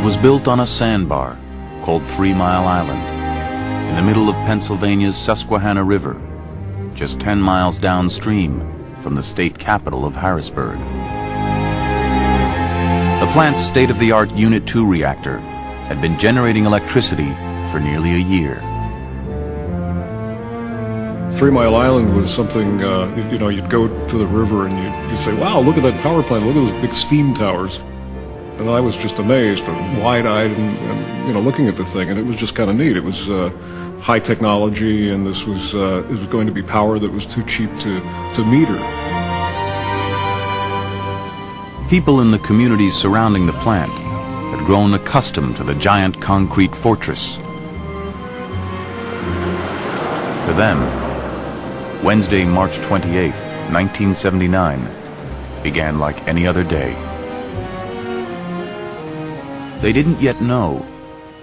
was built on a sandbar called 3 Mile Island in the middle of Pennsylvania's Susquehanna River, just 10 miles downstream from the state capital of Harrisburg. The plant's state-of-the-art Unit 2 reactor had been generating electricity for nearly a year. 3 Mile Island was something, you know, you'd go to the river and you'd say, wow, look at that power plant, look at those big steam towers. And I was just amazed, wide-eyed, and you know, looking at the thing, and it was just kind of neat. It was high technology, and this was it was going to be power that was too cheap to meter. People in the communities surrounding the plant had grown accustomed to the giant concrete fortress. For them, Wednesday, March 28, 1979, began like any other day. They didn't yet know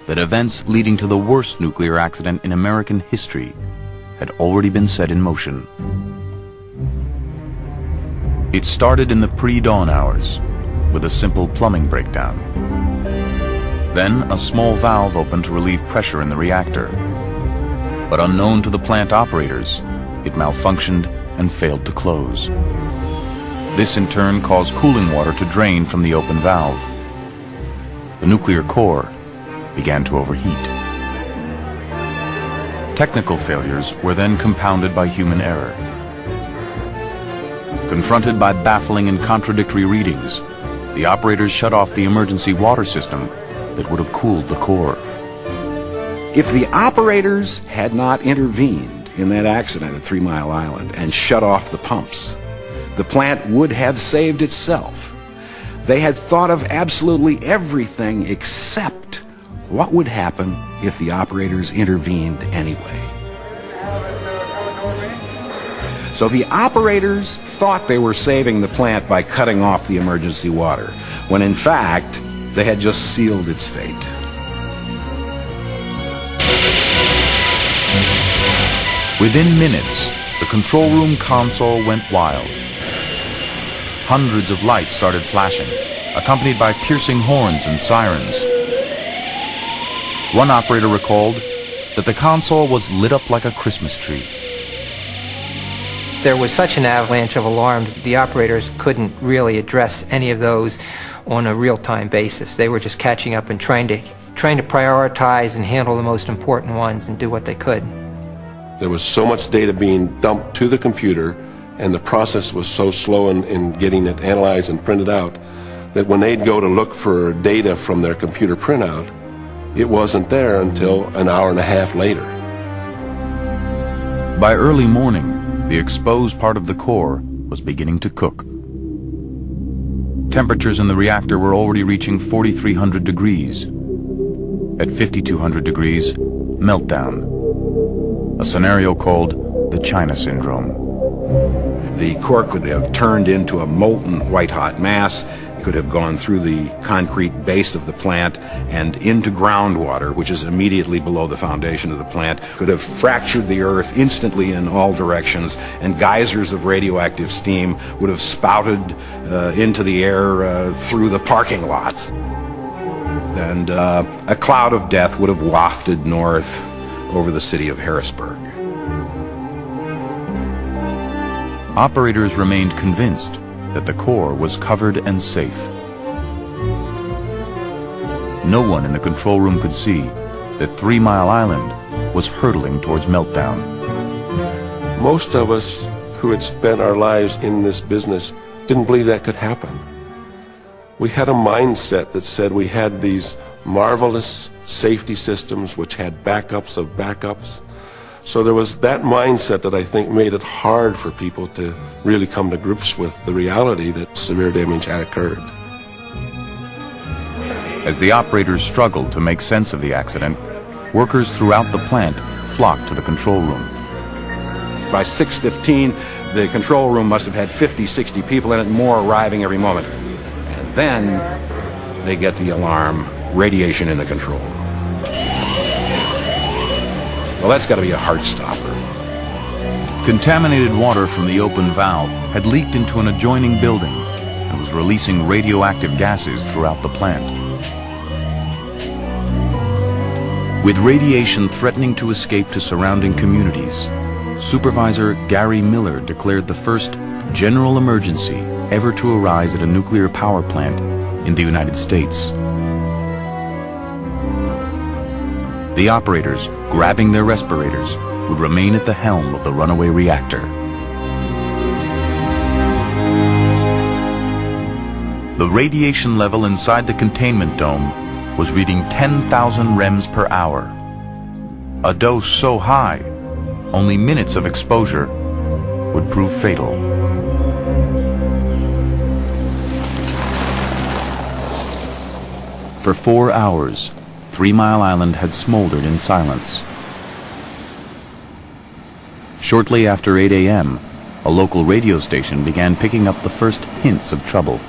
that events leading to the worst nuclear accident in American history had already been set in motion. It started in the pre-dawn hours with a simple plumbing breakdown. Then a small valve opened to relieve pressure in the reactor. But unknown to the plant operators, it malfunctioned and failed to close. This in turn caused cooling water to drain from the open valve. The nuclear core began to overheat. Technical failures were then compounded by human error. Confronted by baffling and contradictory readings, the operators shut off the emergency water system that would have cooled the core. If the operators had not intervened in that accident at 3 Mile Island and shut off the pumps, the plant would have saved itself. They had thought of absolutely everything except what would happen if the operators intervened anyway. So the operators thought they were saving the plant by cutting off the emergency water, when in fact, they had just sealed its fate. Within minutes, the control room console went wild. Hundreds of lights started flashing, accompanied by piercing horns and sirens. One operator recalled that the console was lit up like a Christmas tree. There was such an avalanche of alarms that the operators couldn't really address any of those on a real-time basis. They were just catching up and trying to prioritize and handle the most important ones and do what they could. There was so much data being dumped to the computer, and the process was so slow in getting it analyzed and printed out, that when they'd go to look for data from their computer printout, it wasn't there until an hour and a half later. By early morning, the exposed part of the core was beginning to cook. Temperatures in the reactor were already reaching 4,300 degrees. At 5,200 degrees, meltdown. A scenario called the China Syndrome. The core could have turned into a molten white-hot mass. It could have gone through the concrete base of the plant and into groundwater, which is immediately below the foundation of the plant. Could have fractured the earth instantly in all directions, and geysers of radioactive steam would have spouted into the air through the parking lots. And a cloud of death would have wafted north over the city of Harrisburg. Operators remained convinced that the core was covered and safe. No one in the control room could see that 3 Mile Island was hurtling towards meltdown. Most of us who had spent our lives in this business didn't believe that could happen. We had a mindset that said we had these marvelous safety systems which had backups of backups. So there was that mindset that I think made it hard for people to really come to grips with the reality that severe damage had occurred. As the operators struggled to make sense of the accident, workers throughout the plant flocked to the control room. By 6:15, the control room must have had 50, 60 people in it, more arriving every moment. And then they get the alarm, radiation in the control room. Well, that's got to be a heart stopper. Contaminated water from the open valve had leaked into an adjoining building and was releasing radioactive gases throughout the plant. With radiation threatening to escape to surrounding communities, Supervisor Gary Miller declared the first general emergency ever to arise at a nuclear power plant in the United States. The operators, grabbing their respirators, would remain at the helm of the runaway reactor. The radiation level inside the containment dome was reading 10,000 rems per hour. A dose so high, only minutes of exposure would prove fatal. For 4 hours, 3 Mile Island had smoldered in silence. Shortly after 8 a.m., a local radio station began picking up the first hints of trouble.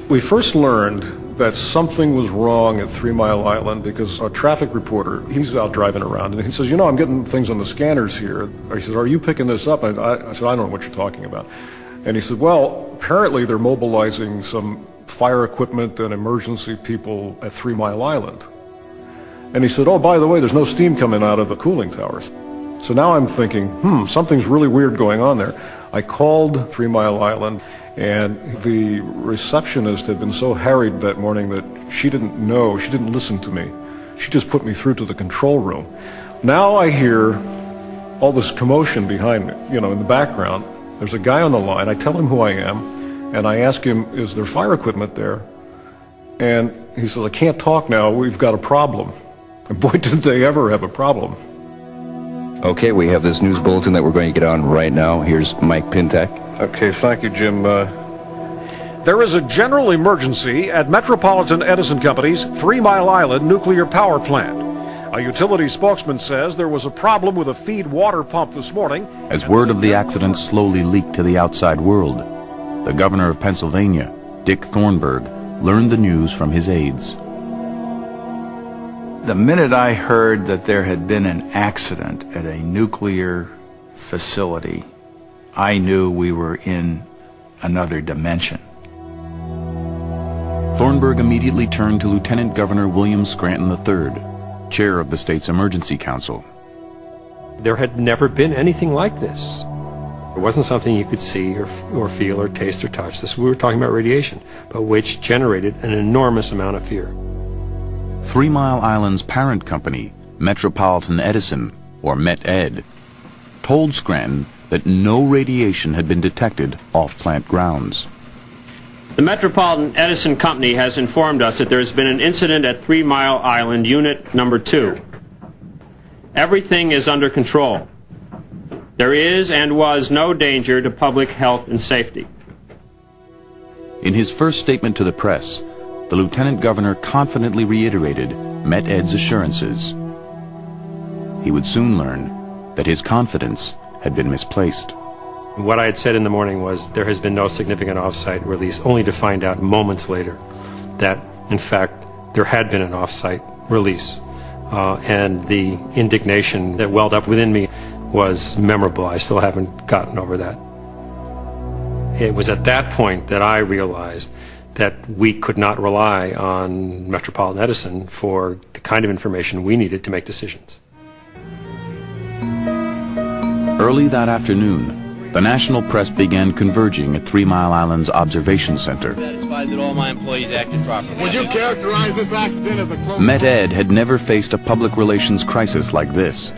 We first learned that something was wrong at 3 Mile Island because a traffic reporter, he's out driving around, and he says, I'm getting things on the scanners here. He says, are you picking this up? And I said, I don't know what you're talking about. And he said, well, apparently they're mobilizing some fire equipment and emergency people at 3 Mile Island. And he said, oh, by the way, there's no steam coming out of the cooling towers. So now I'm thinking, something's really weird going on there. I called 3 Mile Island, and the receptionist had been so harried that morning that she didn't listen to me. She just put me through to the control room. Now I hear all this commotion behind me, in the background. There's a guy on the line. I tell him who I am, and I ask him, is there fire equipment there? And he says, I can't talk now. We've got a problem. And boy, did they ever have a problem. Okay, we have this news bulletin that we're going to get on right now. Here's Mike Pintak. Okay, thank you, Jim. There is a general emergency at Metropolitan Edison Company's 3 Mile Island nuclear power plant. A utility spokesman says there was a problem with a feed water pump this morning. As word of the accident slowly leaked to the outside world, the governor of Pennsylvania, Dick Thornburgh, learned the news from his aides. The minute I heard that there had been an accident at a nuclear facility, I knew we were in another dimension. Thornburgh immediately turned to Lieutenant Governor William Scranton III, chair of the state's emergency council. There had never been anything like this. It wasn't something you could see or feel or taste or touch. We were talking about radiation, but which generated an enormous amount of fear. 3 Mile Island's parent company, Metropolitan Edison, or Met-Ed, told Scranton that no radiation had been detected off plant grounds. The Metropolitan Edison Company has informed us that there has been an incident at 3 Mile Island, Unit Number 2. Everything is under control. There is and was no danger to public health and safety. In his first statement to the press, the Lieutenant Governor confidently reiterated Met-Ed's assurances. He would soon learn that his confidence had been misplaced. What I had said in the morning was there has been no significant off-site release, only to find out moments later that, in fact, there had been an off-site release. And the indignation that welled up within me was memorable. I still haven't gotten over that. It was at that point that I realized that we could not rely on Metropolitan Edison for the kind of information we needed to make decisions. Early that afternoon, the national press began converging at 3 Mile Island's observation center. Satisfied that all my employees acted properly. Would you characterize this accident as a close... Met-Ed had never faced a public relations crisis like this.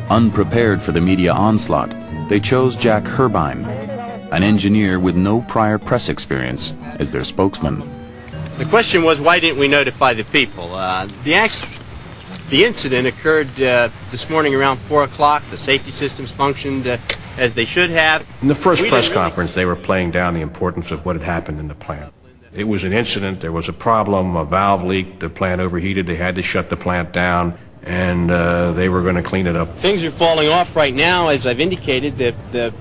Unprepared for the media onslaught, they chose Jack Herbine, an engineer with no prior press experience, as their spokesman. The question was, why didn't we notify the people? The incident occurred this morning around 4 o'clock. The safety systems functioned as they should have. In the first press conference, they were playing down the importance of what had happened in the plant. It was an incident. There was a problem. A valve leaked. The plant overheated. They had to shut the plant down, and they were going to clean it up. Things are falling off right now. As I've indicated, the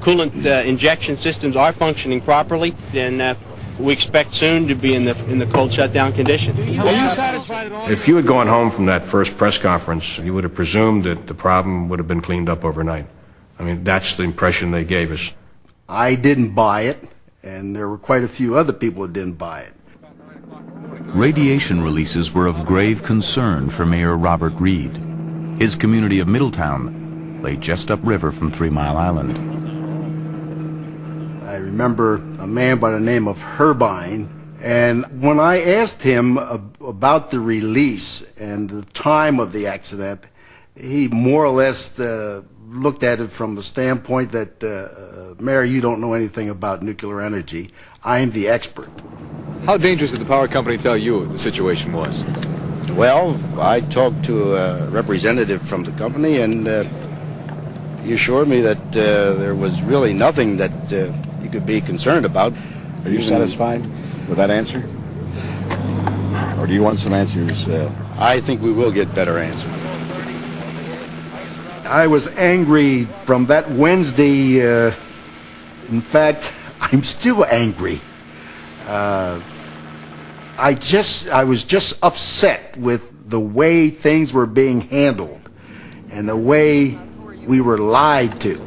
coolant injection systems are functioning properly, and we expect soon to be in the cold shutdown condition. If you had gone home from that first press conference, you would have presumed that the problem would have been cleaned up overnight. I mean, that's the impression they gave us. I didn't buy it, and there were quite a few other people that didn't buy it. Radiation releases were of grave concern for Mayor Robert Reed. His community of Middletown lay just upriver from 3 Mile Island. I remember a man by the name of Herbine, and when I asked him about the release and the time of the accident, he more or less looked at it from the standpoint that, Mayor, you don't know anything about nuclear energy. I'm the expert. How dangerous did the power company tell you the situation was? Well, I talked to a representative from the company, and he assured me that there was really nothing that you could be concerned about. Are you satisfied with that answer? Or do you want some answers? I think we will get better answers. I was angry from that Wednesday. In fact, I'm still angry. I was just upset with the way things were being handled and the way we were lied to.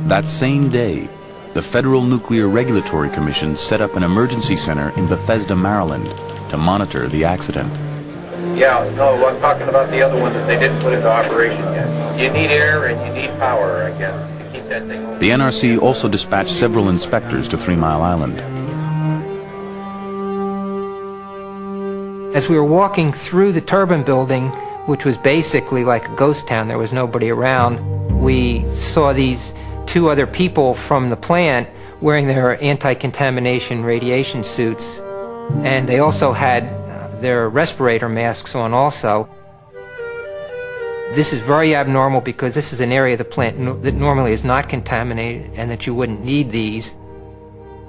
That same day, the Federal Nuclear Regulatory Commission set up an emergency center in Bethesda, Maryland, to monitor the accident. Yeah, no, I'm talking about the other one that they didn't put into operation yet. You need air and you need power, I guess, to keep that thing open. The NRC also dispatched several inspectors to 3 Mile Island. As we were walking through the turbine building, which was basically like a ghost town, there was nobody around, we saw these 2 other people from the plant wearing their anti-contamination radiation suits, and they also had their respirator masks on also. This is very abnormal because this is an area of the plant that normally is not contaminated and that you wouldn't need these.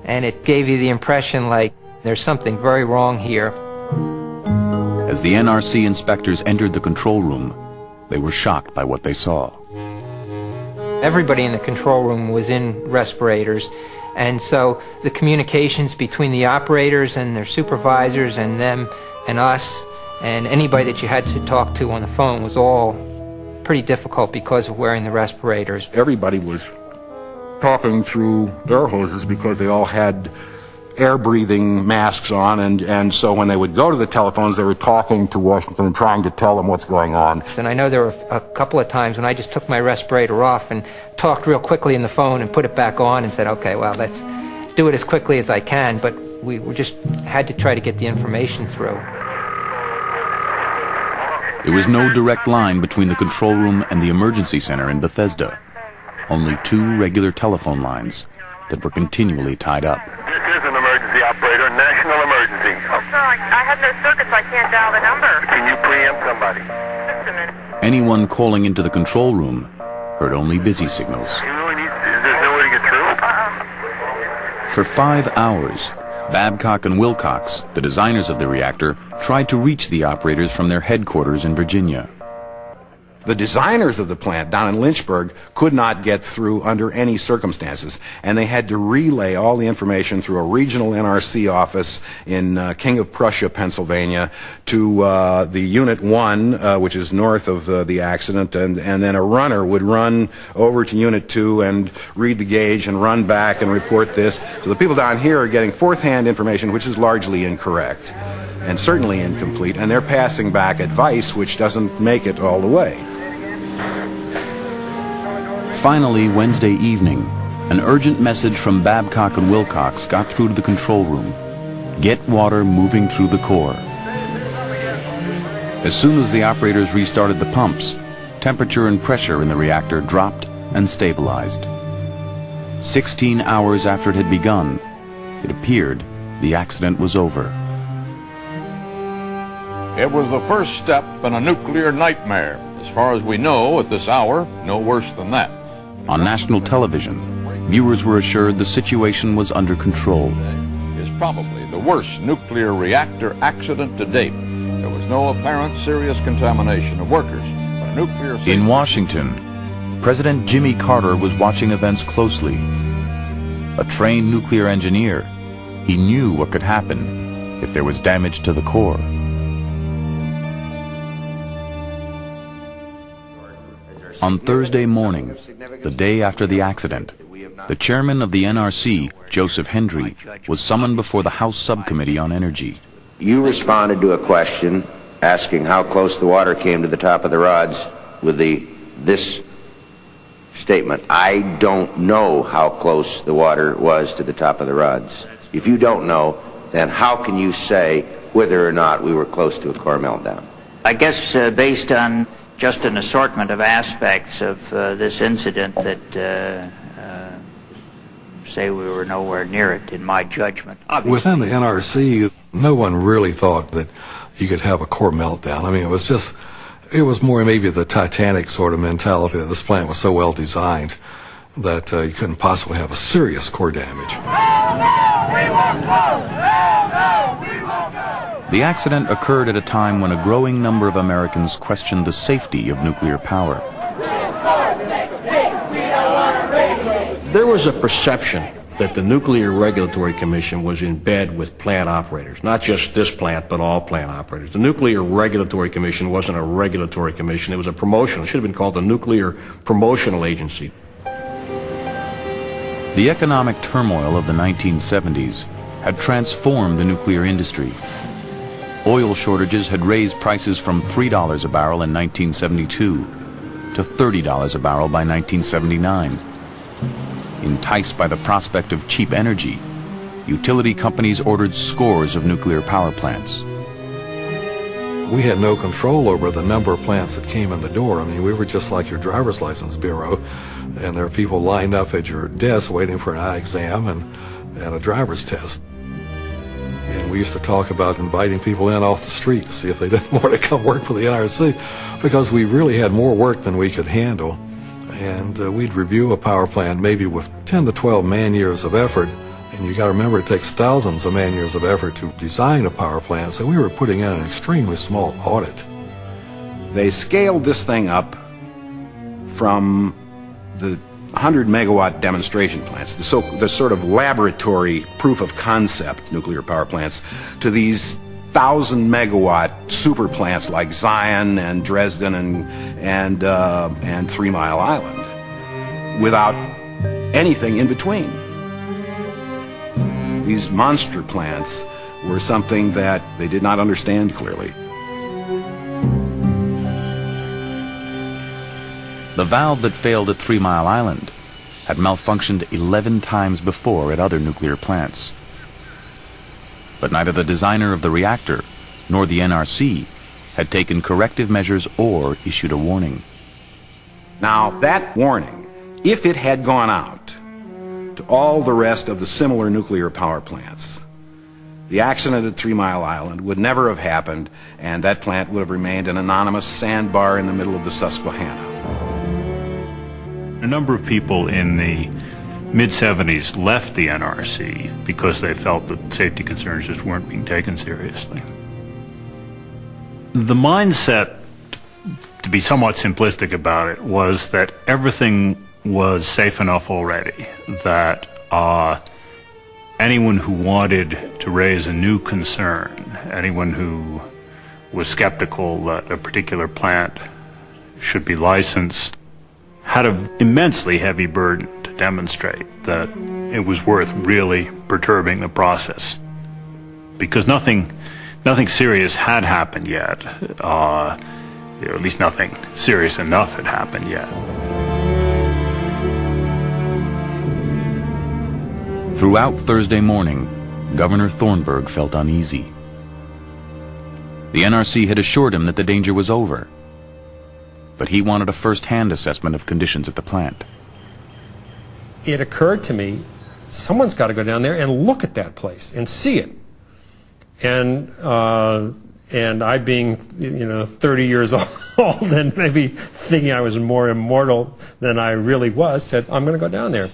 And it gave you the impression like there's something very wrong here. As the NRC inspectors entered the control room, they were shocked by what they saw. Everybody in the control room was in respirators, and so the communications between the operators and their supervisors and them and us and anybody that you had to talk to on the phone was all pretty difficult because of wearing the respirators. Everybody was talking through air hoses because they all had air-breathing masks on, and so when they would go to the telephones, they were talking to Washington and trying to tell them what's going on. And I know there were a couple of times when I just took my respirator off and talked real quickly in the phone and put it back on and said, okay, well, let's do it as quickly as I can, but we just had to try to get the information through. There was no direct line between the control room and the emergency center in Bethesda. Only 2 regular telephone lines that were continually tied up. This is an emergency operator, national emergency. Oh, sir, I have no circuits, I can't dial the number. Can you preempt somebody? Just a minute. Anyone calling into the control room heard only busy signals. You really need, there's no way to get through? For 5 hours, Babcock and Wilcox, the designers of the reactor, tried to reach the operators from their headquarters in Virginia. The designers of the plant down in Lynchburg could not get through under any circumstances, and they had to relay all the information through a regional NRC office in King of Prussia, Pennsylvania, to the Unit 1, which is north of the accident, and then a runner would run over to Unit 2 and read the gauge and run back and report this. So the people down here are getting fourth-hand information, which is largely incorrect and certainly incomplete, and they're passing back advice which doesn't make it all the way. Finally, Wednesday evening, an urgent message from Babcock and Wilcox got through to the control room. Get water moving through the core. As soon as the operators restarted the pumps, temperature and pressure in the reactor dropped and stabilized. 16 hours after it had begun, it appeared the accident was over. It was the first step in a nuclear nightmare. As far as we know at this hour, no worse than that. On national television, viewers were assured the situation was under control. Is probably the worst nuclear reactor accident to date. There was no apparent serious contamination of workers. But a nuclear In Washington, President Jimmy Carter was watching events closely. A trained nuclear engineer, he knew what could happen if there was damage to the core. On Thursday morning, the day after the accident, The chairman of the NRC, Joseph Hendry, was summoned before the House Subcommittee on Energy. You responded to a question asking how close the water came to the top of the rods with this statement: I don't know how close the water was to the top of the rods. If you don't know, then how can you say whether or not we were close to a core meltdown? I guess based on just an assortment of aspects of this incident that say we were nowhere near it, in my judgment. Obviously. Within the NRC, no one really thought that you could have a core meltdown. I mean, it was more maybe the Titanic sort of mentality that this plant was so well designed that you couldn't possibly have a serious core damage. The accident occurred at a time when a growing number of Americans questioned the safety of nuclear power. There was a perception that the Nuclear Regulatory Commission was in bed with plant operators, not just this plant, but all plant operators. The Nuclear Regulatory Commission wasn't a regulatory commission, it was a promotional. It should have been called the Nuclear Promotional Agency. The economic turmoil of the 1970s had transformed the nuclear industry. Oil shortages had raised prices from $3 a barrel in 1972 to $30 a barrel by 1979. Enticed by the prospect of cheap energy, utility companies ordered scores of nuclear power plants. We had no control over the number of plants that came in the door. I mean, we were just like your driver's license bureau, and there are people lined up at your desk waiting for an eye exam and a driver's test. And we used to talk about inviting people in off the street to see if they didn't want to come work for the NRC, because we really had more work than we could handle. And we'd review a power plant maybe with 10 to 12 man-years of effort. And you got to remember, it takes thousands of man-years of effort to design a power plant, so we were putting in an extremely small audit. They scaled this thing up from the 100-megawatt demonstration plants, the sort of laboratory proof of concept nuclear power plants, to these 1,000-megawatt super plants like Zion and Dresden and 3 Mile Island, without anything in between. These monster plants were something that they did not understand clearly. The valve that failed at 3 Mile Island had malfunctioned 11 times before at other nuclear plants. But neither the designer of the reactor nor the NRC had taken corrective measures or issued a warning. Now, that warning, if it had gone out to all the rest of the similar nuclear power plants, the accident at 3 Mile Island would never have happened, and that plant would have remained an anonymous sandbar in the middle of the Susquehanna. A number of people in the mid-70s left the NRC because they felt that safety concerns just weren't being taken seriously. The mindset, to be somewhat simplistic about it, was that everything was safe enough already, that anyone who wanted to raise a new concern, anyone who was skeptical that a particular plant should be licensed, had an immensely heavy burden to demonstrate that it was worth really perturbing the process, because nothing serious had happened yet, or at least nothing serious enough had happened yet. Throughout Thursday morning, Governor Thornburg felt uneasy. The NRC had assured him that the danger was over, but he wanted a first-hand assessment of conditions at the plant. It occurred to me, someone's got to go down there and look at that place and see it. And I being, 30 years old and maybe thinking I was more immortal than I really was, said, I'm going to go down there.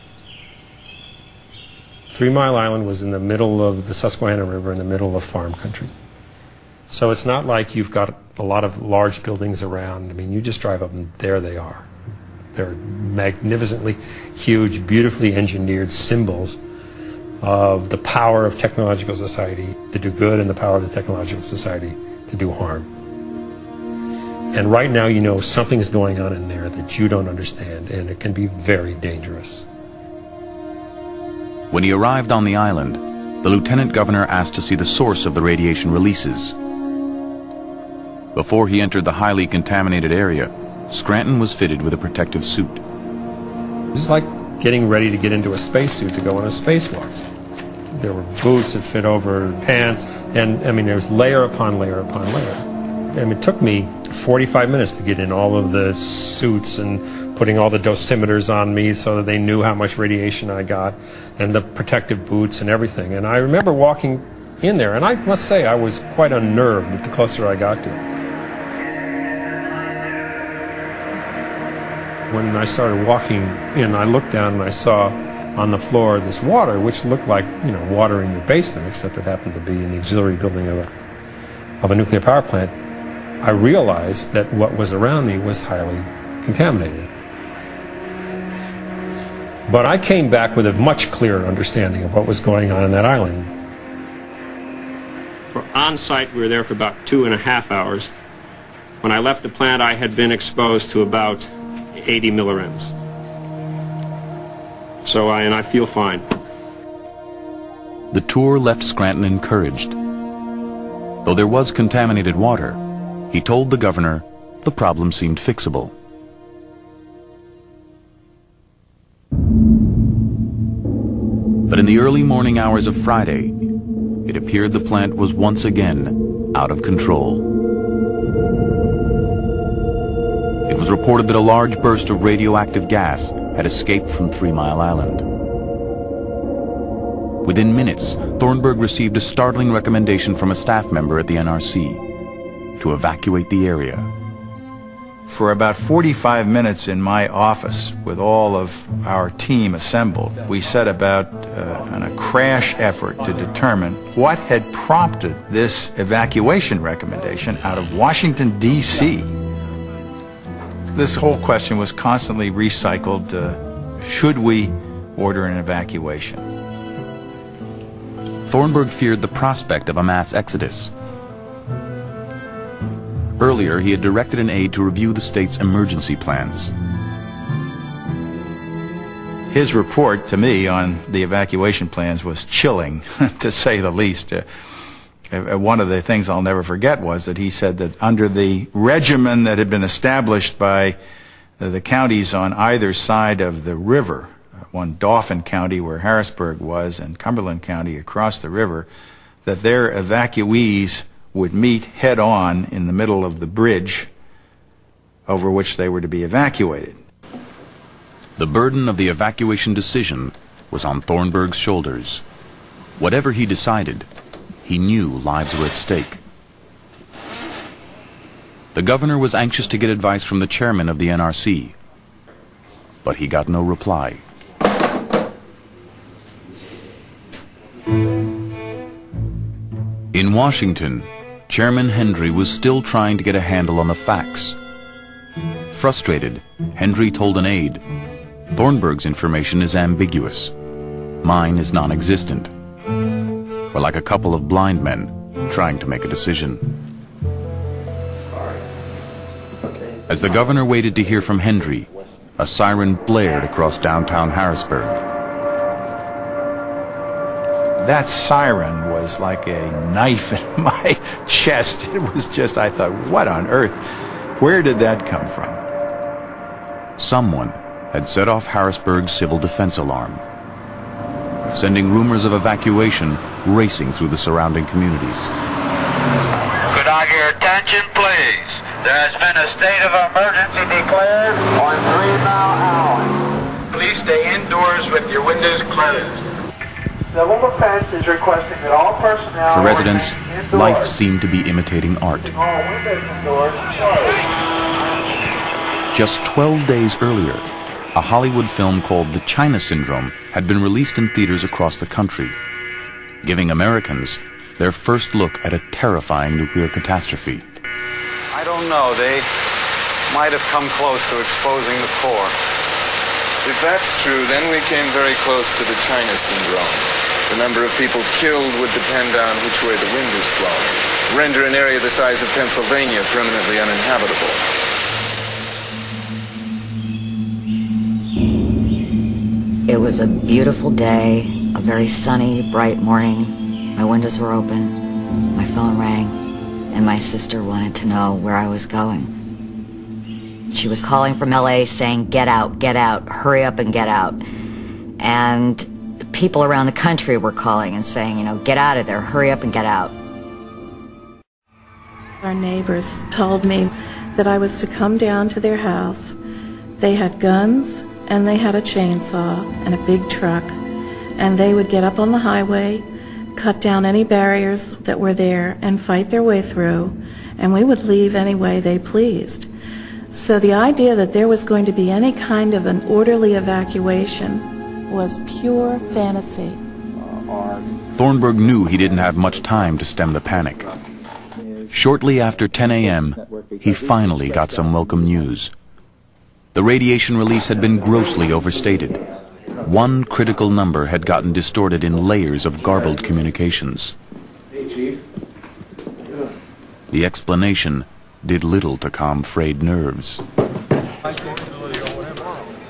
3 Mile Island was in the middle of the Susquehanna River, in the middle of farm country. So it's not like you've got a lot of large buildings around. I mean, you just drive up and there they are. They're magnificently huge, beautifully engineered symbols of the power of technological society to do good and the power of the technological society to do harm. And right now you know something's going on in there that you don't understand, and it can be very dangerous. When he arrived on the island, the lieutenant governor asked to see the source of the radiation releases. Before he entered the highly contaminated area, Scranton was fitted with a protective suit. It's like getting ready to get into a spacesuit to go on a spacewalk. There were boots that fit over pants, and I mean, there was layer upon layer upon layer. I mean, it took me 45 minutes to get in all of the suits and putting all the dosimeters on me so that they knew how much radiation I got, and the protective boots and everything. And I remember walking in there, and I must say I was quite unnerved the closer I got to it. When I started walking in, I looked down and I saw on the floor this water, which looked like, you know, water in your basement, except it happened to be in the auxiliary building of a nuclear power plant. I realized that what was around me was highly contaminated. But I came back with a much clearer understanding of what was going on that island. For on-site, we were there for about 2.5 hours. When I left the plant, I had been exposed to about 80 millirems. So I feel fine. The tour left Scranton encouraged. Though there was contaminated water, he told the governor the problem seemed fixable. But in the early morning hours of Friday, it appeared the plant was once again out of control. It was reported that a large burst of radioactive gas had escaped from 3 Mile Island. Within minutes, Thornburg received a startling recommendation from a staff member at the NRC to evacuate the area. For about 45 minutes in my office, with all of our team assembled, we set about on a crash effort to determine what had prompted this evacuation recommendation out of Washington, D.C. This whole question was constantly recycled. Should we order an evacuation? Thornburg feared the prospect of a mass exodus. Earlier, he had directed an aide to review the state's emergency plans. His report to me on the evacuation plans was chilling, to say the least. One of the things I'll never forget was that he said that under the regimen that had been established by the counties on either side of the river, one Dauphin County where Harrisburg was and Cumberland County across the river, that their evacuees would meet head-on in the middle of the bridge over which they were to be evacuated. The burden of the evacuation decision was on Thornburg's shoulders. Whatever he decided, he knew lives were at stake. The governor was anxious to get advice from the chairman of the NRC, but he got no reply. In Washington, Chairman Hendry was still trying to get a handle on the facts. Frustrated, Hendry told an aide, "Thornburg's information is ambiguous. Mine is non-existent. We're like a couple of blind men trying to make a decision." As the governor waited to hear from Hendry, a siren blared across downtown Harrisburg. That siren was like a knife in my chest. It was just, I thought, what on earth? Where did that come from? Someone had set off Harrisburg's civil defense alarm, sending rumors of evacuation racing through the surrounding communities. Could I get your attention, please? There has been a state of emergency declared on 3 Mile Island. Please stay indoors with your windows closed. Civil Defense is requesting that all personnel... For residents, life seemed to be imitating art. All windows and doors closed. Just 12 days earlier, a Hollywood film called The China Syndrome had been released in theaters across the country, giving Americans their first look at a terrifying nuclear catastrophe. I don't know. They might have come close to exposing the core. If that's true, then we came very close to the China Syndrome. The number of people killed would depend on which way the wind is blowing. Render an area the size of Pennsylvania permanently uninhabitable. It was a beautiful day, a very sunny, bright morning. My windows were open, my phone rang, and my sister wanted to know where I was going. She was calling from LA saying, get out, hurry up and get out. And people around the country were calling and saying, you know, get out of there, hurry up and get out. Our neighbors told me that I was to come down to their house. They had guns and they had a chainsaw and a big truck, and they would get up on the highway, cut down any barriers that were there and fight their way through, and we would leave any way they pleased. So the idea that there was going to be any kind of an orderly evacuation was pure fantasy. Thornburg knew he didn't have much time to stem the panic. Shortly after 10 a.m., he finally got some welcome news. The radiation release had been grossly overstated. One critical number had gotten distorted in layers of garbled communications. The explanation did little to calm frayed nerves.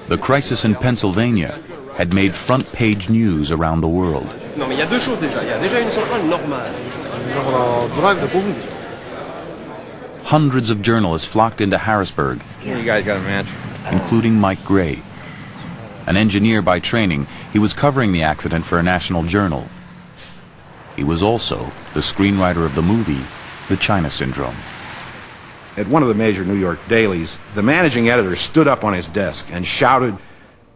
The crisis in Pennsylvania had made front-page news around the world. Hundreds of journalists flocked into Harrisburg, You guys got a match? including Mike Gray. An engineer by training, he was covering the accident for a national journal. He was also the screenwriter of the movie, The China Syndrome. At one of the major New York dailies, the managing editor stood up on his desk and shouted,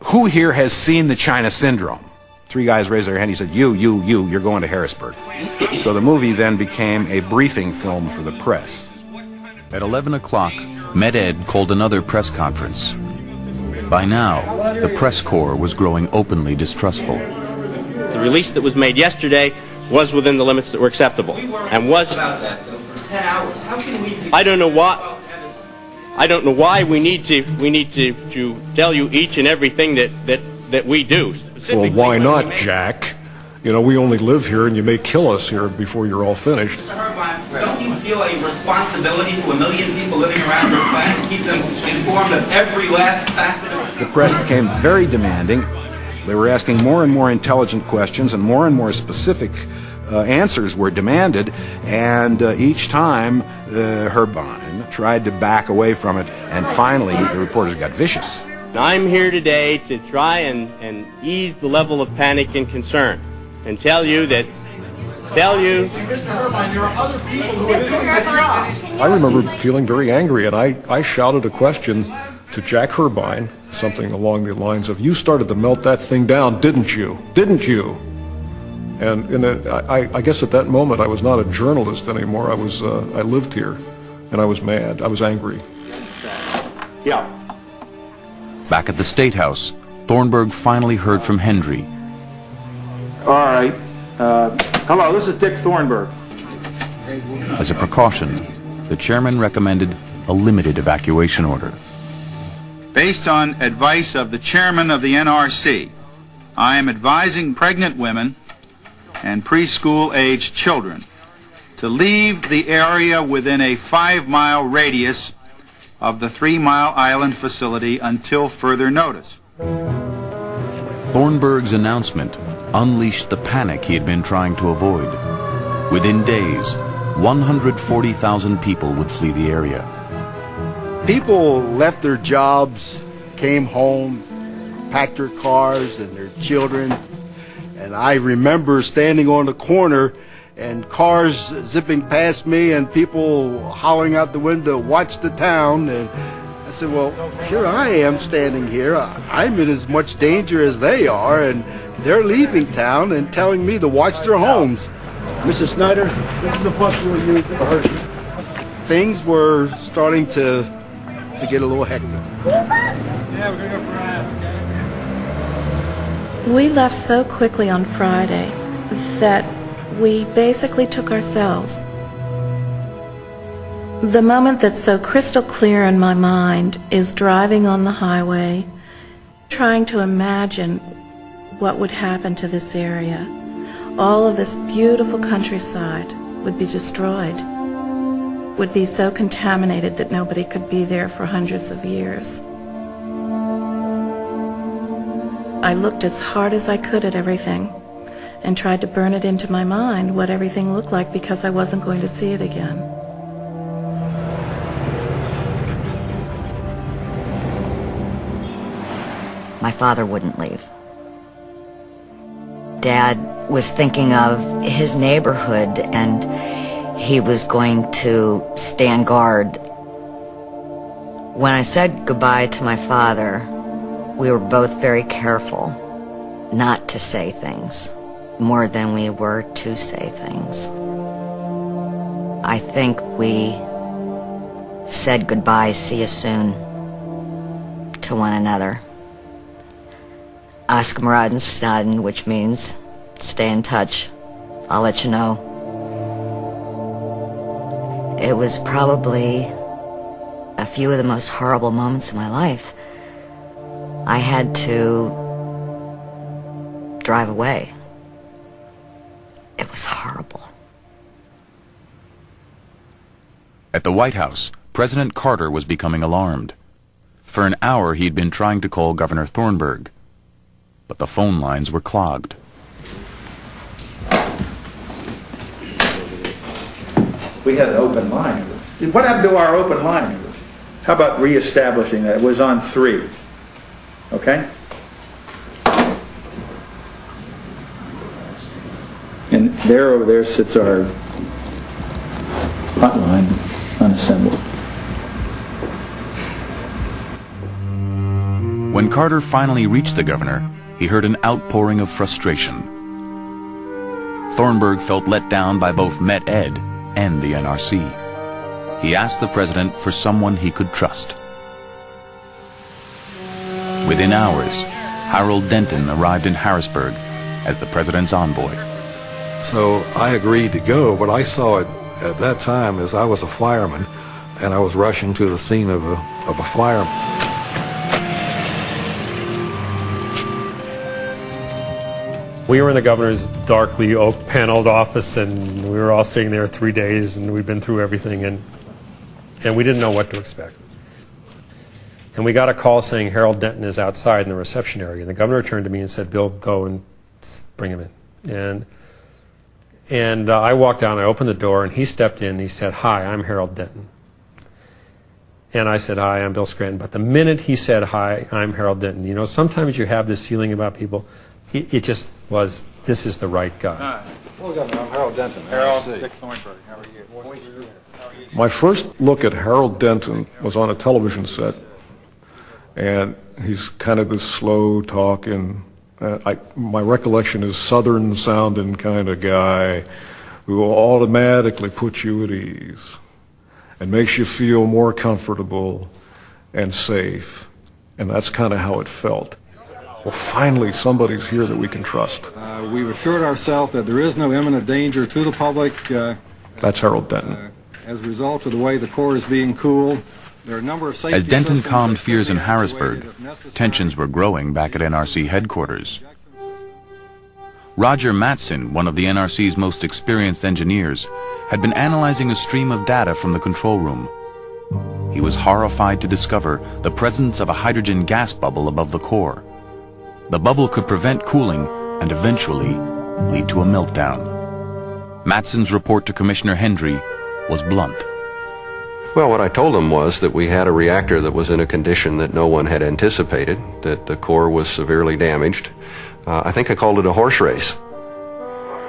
"Who here has seen the China Syndrome?" 3 guys raised their hand. He said, you're going to Harrisburg. So the movie then became a briefing film for the press. At 11 o'clock, Med-Ed called another press conference. By now, the press corps was growing openly distrustful. The release that was made yesterday was within the limits that were acceptable, and was. I don't know why we need to tell you each and everything that we do. Well, why not, Jack? You know, we only live here, and you may kill us here before you're all finished. Don't you feel a responsibility to 1 million people living around your planet to keep them informed of every last facet of it? The press became very demanding. They were asking more and more intelligent questions, and more specific answers were demanded, and each time Herbine tried to back away from it, and finally the reporters got vicious. I'm here today to try and ease the level of panic and concern, and tell you. I remember feeling very angry, and I shouted a question to Jack Herbine, something along the lines of, "You started to melt that thing down, didn't you? Didn't you?" And I guess at that moment I was not a journalist anymore. I lived here, and I was mad. I was angry. Yeah. Back at the State House, Thornburg finally heard from Hendry. All right. Hello, this is Dick Thornburg. As a precaution, the chairman recommended a limited evacuation order. Based on advice of the chairman of the NRC, I am advising pregnant women and preschool-aged children to leave the area within a 5-mile radius of the 3 Mile Island facility until further notice. Thornburg's announcement unleashed the panic he had been trying to avoid. Within days, 140,000 people would flee the area. People left their jobs, came home, packed their cars and their children. And I remember standing on the corner and cars zipping past me and people hollering out the window, "Watch the town." And I said, well, here I am standing here. I'm in as much danger as they are, and they're leaving town and telling me to watch their homes. Mrs. Snyder, this is the bus we'll use for Hershey. Things were starting to get a little hectic. Yeah, we're going to go for a ride. We left so quickly on Friday that we basically took ourselves. The moment that's so crystal clear in my mind is driving on the highway, trying to imagine what would happen to this area. All of this beautiful countryside would be destroyed, would be so contaminated that nobody could be there for hundreds of years. I looked as hard as I could at everything. and tried to burn it into my mind what everything looked like because I wasn't going to see it again. My father wouldn't leave. Dad was thinking of his neighborhood, and he was going to stand guard. When I said goodbye to my father, we were both very careful not to say things more than we were to say things. I think we said goodbye, see you soon, to one another. Askamraden Snaden, which means stay in touch. I'll let you know. It was probably a few of the most horrible moments of my life. I had to drive away. It was horrible. At the White House, President Carter was becoming alarmed. For an hour he'd been trying to call Governor Thornburg, but the phone lines were clogged. We had an open line. What happened to our open line? How about reestablishing that? It was on 3. Okay? And there, over there, sits our hotline unassembled. When Carter finally reached the governor, he heard an outpouring of frustration. Thornburg felt let down by both Met-Ed and the NRC. He asked the president for someone he could trust. Within hours, Harold Denton arrived in Harrisburg as the president's envoy. So I agreed to go. What I saw at that time is I was a fireman, and I was rushing to the scene of a fire. We were in the governor's darkly oak-paneled office, and we were all sitting there 3 days, and we'd been through everything, and we didn't know what to expect. And we got a call saying Harold Denton is outside in the reception area, and the governor turned to me and said, "Bill, go and bring him in." And I walked down, I opened the door, and he stepped in, and he said, "Hi, I'm Harold Denton." And I said, "Hi, I'm Bill Scranton." But the minute he said, "Hi, I'm Harold Denton," you know, sometimes you have this feeling about people. It just was, this is the right guy. Well, Governor, I'm Harold Denton. Harold, Dick Thornburg. How are you? My first look at Harold Denton was on a television set, and he's kind of this slow talking, my recollection is southern sounding kind of guy who will automatically put you at ease and makes you feel more comfortable and safe, and that's kind of how it felt. Well, finally, somebody's here that we can trust. We've assured ourselves that there is no imminent danger to the public. That's Harold Denton. As a result of the way the Corps is being cooled, there are a number of safety As Denton systems calmed that fears in can be activated Harrisburg, if necessary. tensions were growing back at NRC headquarters. Roger Matson, one of the NRC's most experienced engineers, had been analyzing a stream of data from the control room. He was horrified to discover the presence of a hydrogen gas bubble above the core. The bubble could prevent cooling and eventually lead to a meltdown. Matson's report to Commissioner Hendry was blunt. Well, what I told him was that we had a reactor that was in a condition that no one had anticipated, that the core was severely damaged. I think I called it a horse race.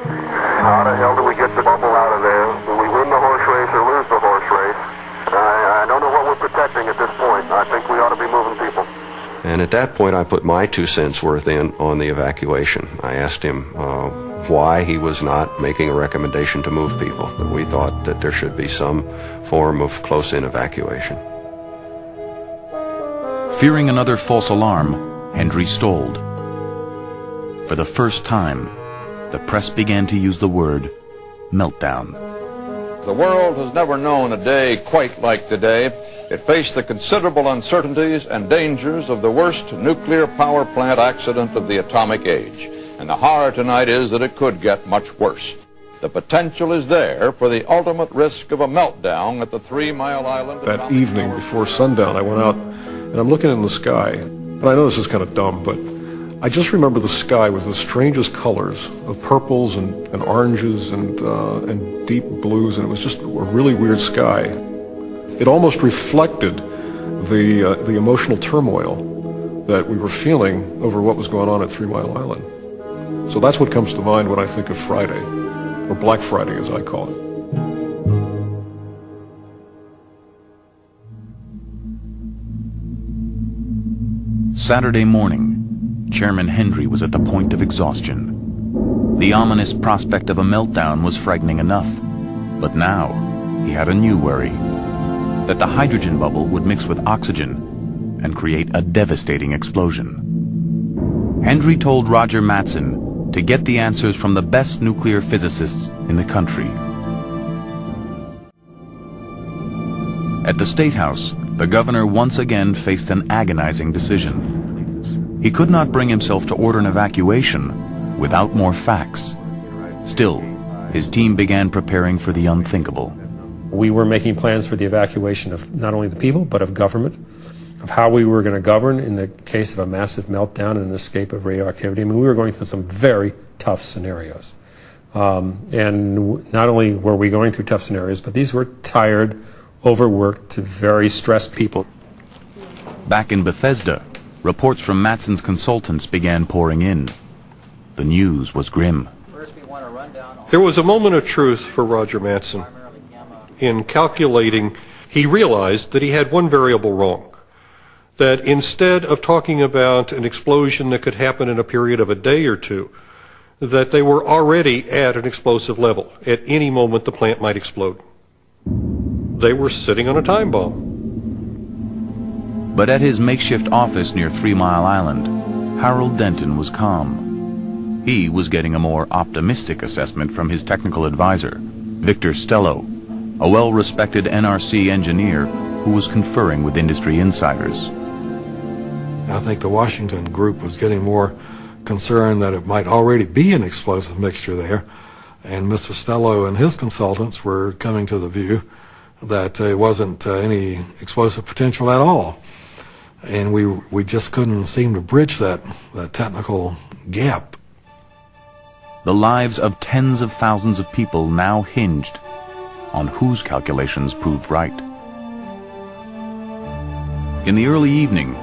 How the hell do we get the bubble out of there? Do we win the horse race or lose the horse race? I don't know what we're protecting at this point. I think we ought to be moving people. And at that point, I put my 2 cents worth in on the evacuation. I asked him why he was not making a recommendation to move people. We thought that there should be some form of close-in evacuation. Fearing another false alarm, Hendry stalled. For the first time, the press began to use the word meltdown. The world has never known a day quite like today. It faced the considerable uncertainties and dangers of the worst nuclear power plant accident of the atomic age. And the horror tonight is that it could get much worse. The potential is there for the ultimate risk of a meltdown at the 3 Mile Island. That evening before sundown, I went out and I'm looking in the sky. And I know this is kind of dumb, but I just remember the sky was the strangest colors of purples and oranges and deep blues, and it was just a really weird sky. It almost reflected the emotional turmoil that we were feeling over what was going on at 3 Mile Island. So that's what comes to mind when I think of Friday, or Black Friday as I call it. Saturday morning, Chairman Hendry was at the point of exhaustion. The ominous prospect of a meltdown was frightening enough, but now he had a new worry, that the hydrogen bubble would mix with oxygen and create a devastating explosion. Hendry told Roger Matson to get the answers from the best nuclear physicists in the country. At the State House, the governor once again faced an agonizing decision. He could not bring himself to order an evacuation without more facts. Still, his team began preparing for the unthinkable. We were making plans for the evacuation of not only the people, but of government, of how we were going to govern in the case of a massive meltdown and an escape of radioactivity. I mean, we were going through some very tough scenarios. And not only were we going through tough scenarios, but these were tired, overworked, very stressed people. Back in Bethesda, reports from Matson's consultants began pouring in. The news was grim. There was a moment of truth for Roger Matson. In calculating, he realized that he had one variable wrong. That instead of talking about an explosion that could happen in a period of a day or two, that they were already at an explosive level. At any moment the plant might explode. They were sitting on a time bomb. But at his makeshift office near 3 Mile Island, Harold Denton was calm. He was getting a more optimistic assessment from his technical advisor, Victor Stello, a well-respected NRC engineer who was conferring with industry insiders. I think the Washington group was getting more concerned that it might already be an explosive mixture there, and Mr. Stello and his consultants were coming to the view that there wasn't any explosive potential at all. And we just couldn't seem to bridge that technical gap. The lives of tens of thousands of people now hinged on whose calculations proved right. In the early evening,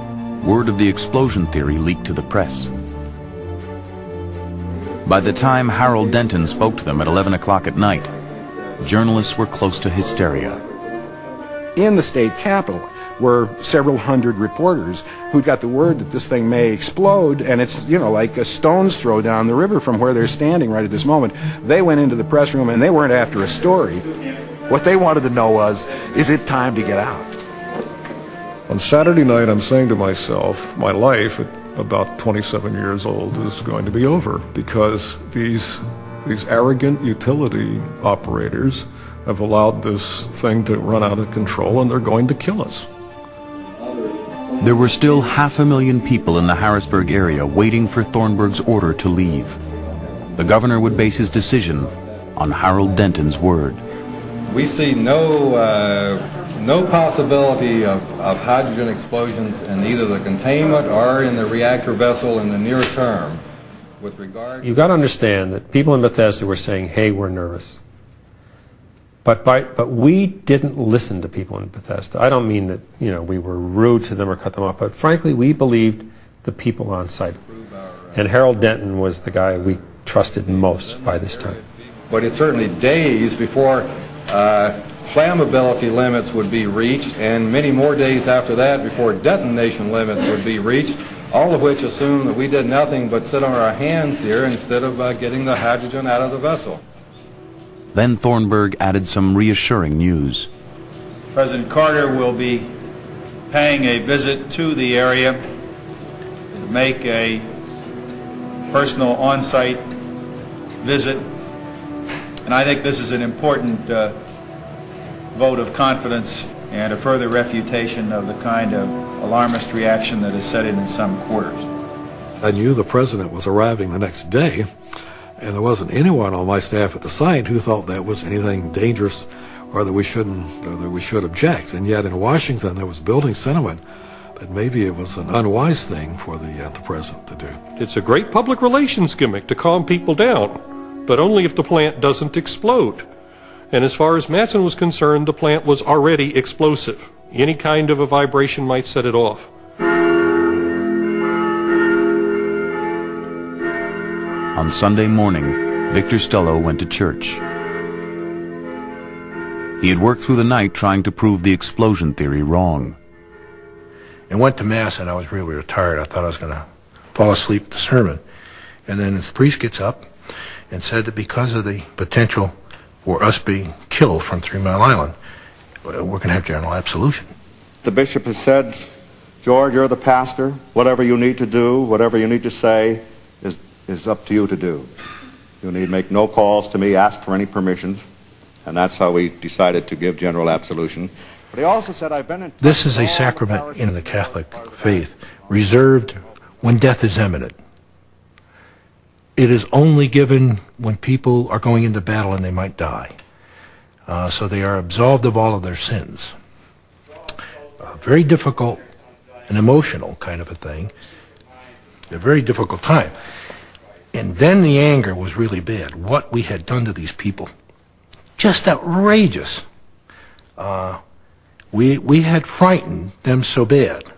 word of the explosion theory leaked to the press. By the time Harold Denton spoke to them at 11 o'clock at night, journalists were close to hysteria. In the state capitol were several hundred reporters who got the word that this thing may explode, and it's, you know, like a stone's throw down the river from where they're standing right at this moment. They went into the press room and they weren't after a story. What they wanted to know was, is it time to get out? On Saturday night, I'm saying to myself, my life at about 27 years old is going to be over, because these arrogant utility operators have allowed this thing to run out of control, and they're going to kill us. There were still 500,000 people in the Harrisburg area waiting for Thornburg's order to leave. The governor would base his decision on Harold Denton's word. We see no possibility of hydrogen explosions in either the containment or in the reactor vessel in the near term. With regard, you've got to understand that people in Bethesda were saying, "Hey, we're nervous." But we didn't listen to people in Bethesda. I don't mean that, you know, we were rude to them or cut them off, but frankly, we believed the people on site. And Harold Denton was the guy we trusted most by this time. But it's certainly days before flammability limits would be reached, and many more days after that before detonation limits would be reached, all of which assume that we did nothing but sit on our hands here instead of getting the hydrogen out of the vessel. Then Thornburg added some reassuring news. President Carter will be paying a visit to the area to make a personal on-site visit. And I think this is an important vote of confidence and a further refutation of the kind of alarmist reaction that is set in some quarters. I knew the president was arriving the next day, and there wasn't anyone on my staff at the site who thought that was anything dangerous or that we should object. And yet in Washington there was building sentiment that maybe it was an unwise thing for the president to do. It's a great public relations gimmick to calm people down, but only if the plant doesn't explode. And as far as Matson was concerned, the plant was already explosive. Any kind of a vibration might set it off. On Sunday morning, Victor Stello went to church. He had worked through the night trying to prove the explosion theory wrong. And went to Mass, and I was really tired. I thought I was going to fall asleep at the sermon. And then the priest gets up and said that because of the potential for us being killed from 3 Mile Island, we're going to have general absolution. The bishop has said, George, you're the pastor. Whatever you need to do, whatever you need to say, is up to you to do. You need make no calls to me, ask for any permissions. And that's how we decided to give general absolution. But he also said, I've been in... This is a sacrament in the Catholic faith, reserved when death is imminent. It is only given when people are going into battle and they might die. So they are absolved of all of their sins. Very difficult and emotional kind of a thing. A very difficult time. And then the anger was really bad. What we had done to these people. Just outrageous. We had frightened them so bad.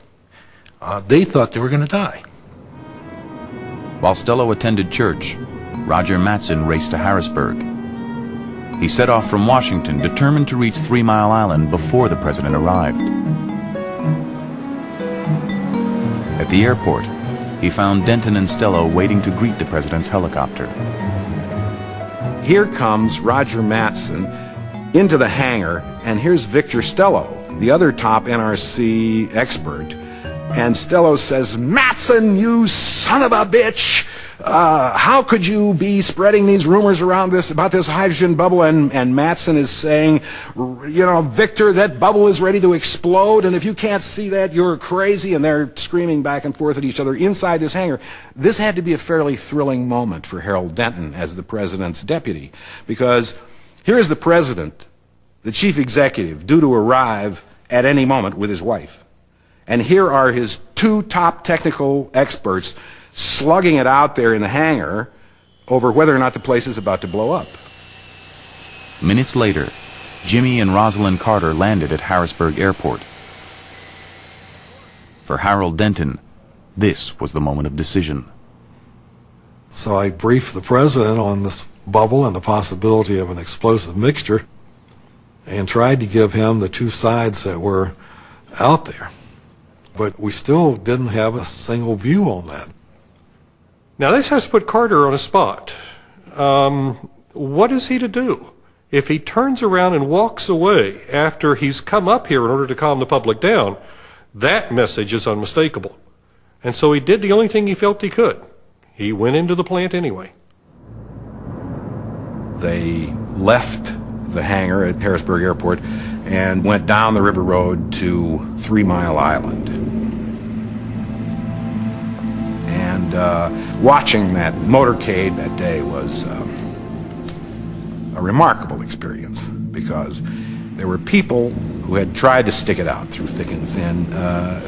They thought they were going to die. While Stello attended church, Roger Matson raced to Harrisburg. He set off from Washington, determined to reach 3 Mile Island before the president arrived. At the airport, he found Denton and Stello waiting to greet the president's helicopter. Here comes Roger Matson into the hangar, and here's Victor Stello, the other top NRC expert. And Stello says, Matson, you son of a bitch! How could you be spreading these rumors around about this hydrogen bubble? And Matson is saying, you know, Victor, that bubble is ready to explode, and if you can't see that, you're crazy. And they're screaming back and forth at each other inside this hangar. This had to be a fairly thrilling moment for Harold Denton as the president's deputy, because here's the president, the chief executive, due to arrive at any moment with his wife. And here are his 2 top technical experts slugging it out there in the hangar over whether or not the place is about to blow up. Minutes later, Jimmy and Rosalind Carter landed at Harrisburg Airport. For Harold Denton, this was the moment of decision. So I briefed the president on this bubble and the possibility of an explosive mixture and tried to give him the 2 sides that were out there. But we still didn't have a single view on that. Now this has to put Carter on a spot. What is he to do? If he turns around and walks away after he's come up here in order to calm the public down, that message is unmistakable. And so he did the only thing he felt he could. He went into the plant anyway. They left the hangar at Harrisburg Airport and went down the river road to 3 Mile Island. And watching that motorcade that day was a remarkable experience, because there were people who had tried to stick it out through thick and thin,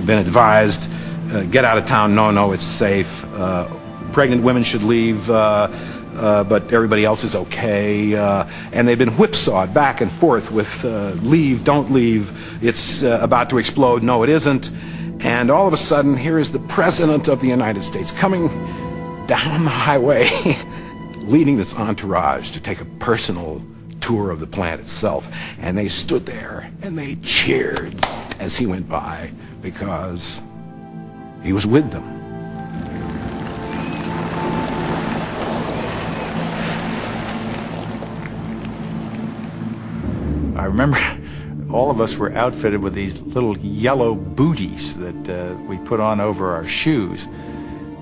been advised, get out of town, no, it's safe, pregnant women should leave, but everybody else is okay, and they've been whipsawed back and forth with leave, don't leave, it's about to explode, no it isn't. And all of a sudden, here is the President of the United States coming down the highway, leading this entourage to take a personal tour of the plant itself. And they stood there and they cheered as he went by, because he was with them. I remember all of us were outfitted with these little yellow booties that we put on over our shoes,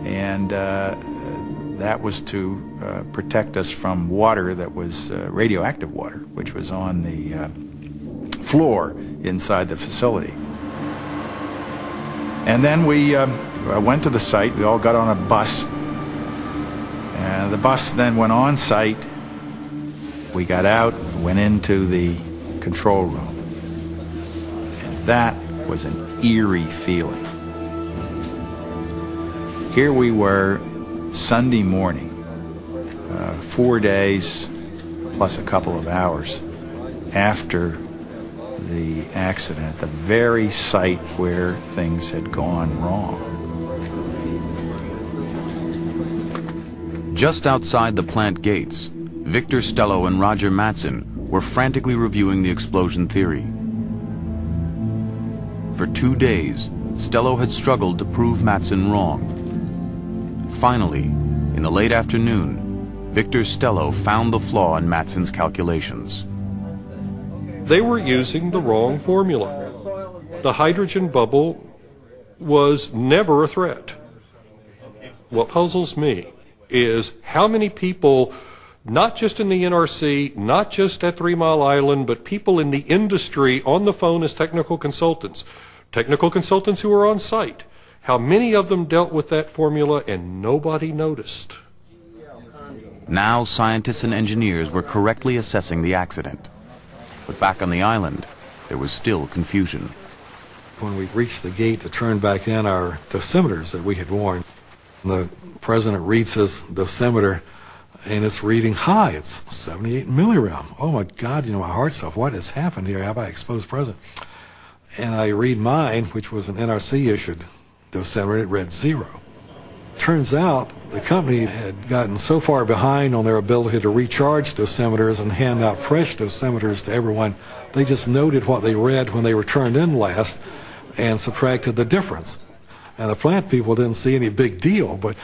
and that was to protect us from water that was radioactive water, which was on the floor inside the facility. And then we went to the site. We all got on a bus, and the bus then went on site. We got out, went into the control room. That was an eerie feeling. Here we were Sunday morning, 4 days plus a couple of hours after the accident, the very site where things had gone wrong. Just outside the plant gates, Victor Stello and Roger Mattson were frantically reviewing the explosion theory. For 2 days, Stello had struggled to prove Mattson wrong. Finally, in the late afternoon, Victor Stello found the flaw in Mattson's calculations. They were using the wrong formula. The hydrogen bubble was never a threat. What puzzles me is how many people, not just in the NRC, not just at 3 Mile Island, but people in the industry on the phone as technical consultants who were on site, how many of them dealt with that formula and nobody noticed. Now scientists and engineers were correctly assessing the accident. But back on the island, there was still confusion. When we reached the gate to turn back in our dosimeters that we had worn, the president reads his dosimeter and it's reading high. It's 78 millirem. Oh my God, my heart stuff. What has happened here? Have I exposed president? And I read mine, which was an NRC issued dosimeter. It read 0. Turns out the company had gotten so far behind on their ability to recharge dosimeters and hand out fresh dosimeters to everyone, they just noted what they read when they were turned in last and subtracted the difference. And the plant people didn't see any big deal, but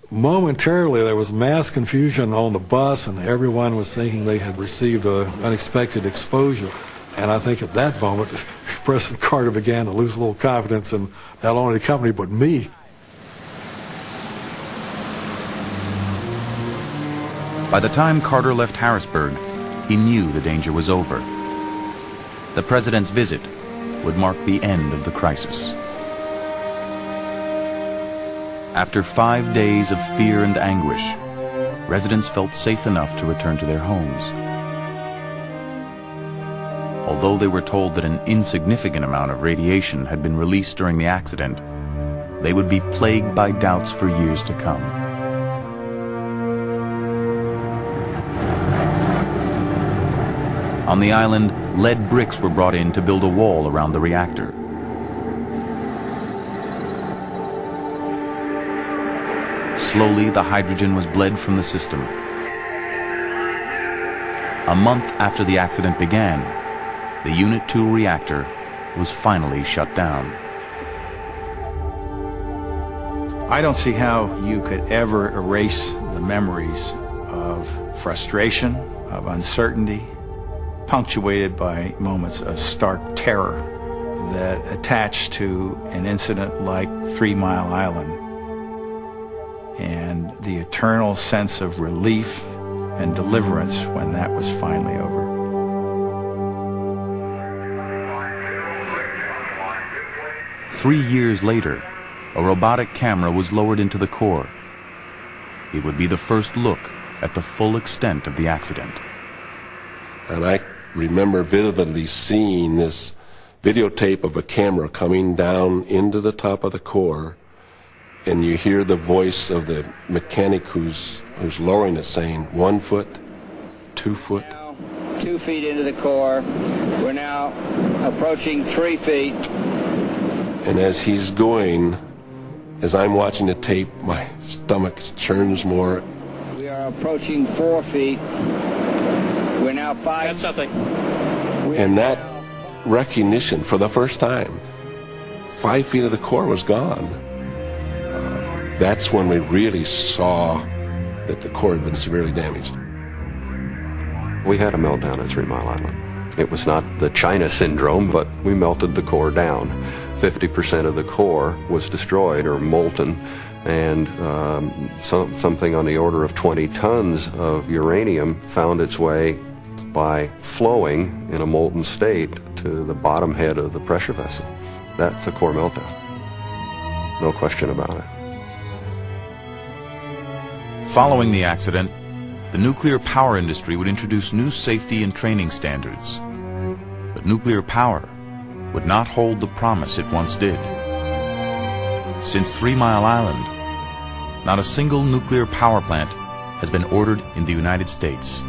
momentarily there was mass confusion on the bus and everyone was thinking they had received an unexpected exposure. And I think at that moment, President Carter began to lose a little confidence in not only the company but me. By the time Carter left Harrisburg, he knew the danger was over. The president's visit would mark the end of the crisis. After 5 days of fear and anguish, residents felt safe enough to return to their homes. Although they were told that an insignificant amount of radiation had been released during the accident, they would be plagued by doubts for years to come. On the island, lead bricks were brought in to build a wall around the reactor. Slowly, the hydrogen was bled from the system. A month after the accident began, the Unit 2 reactor was finally shut down. I don't see how you could ever erase the memories of frustration, of uncertainty, punctuated by moments of stark terror that attach to an incident like 3 Mile Island, and the eternal sense of relief and deliverance when that was finally over. Three years later, a robotic camera was lowered into the core. It would be the first look at the full extent of the accident. And I remember vividly seeing this videotape of a camera coming down into the top of the core, and you hear the voice of the mechanic who's lowering it saying 1 foot, 2 foot. 2 feet into the core. We're now approaching 3 feet. And as he's going, as I'm watching the tape, my stomach churns more. We are approaching 4 feet. We're now 5. That's something. And that recognition for the first time, 5 feet of the core was gone. That's when we really saw that the core had been severely damaged. We had a meltdown at 3 Mile Island. It was not the China syndrome, but we melted the core down. 50% of the core was destroyed or molten, and something on the order of 20 tons of uranium found its way by flowing in a molten state to the bottom head of the pressure vessel. That's a core meltdown. No question about it. Following the accident, the nuclear power industry would introduce new safety and training standards. But nuclear power would not hold the promise it once did. Since 3 Mile Island, not a single nuclear power plant has been ordered in the United States.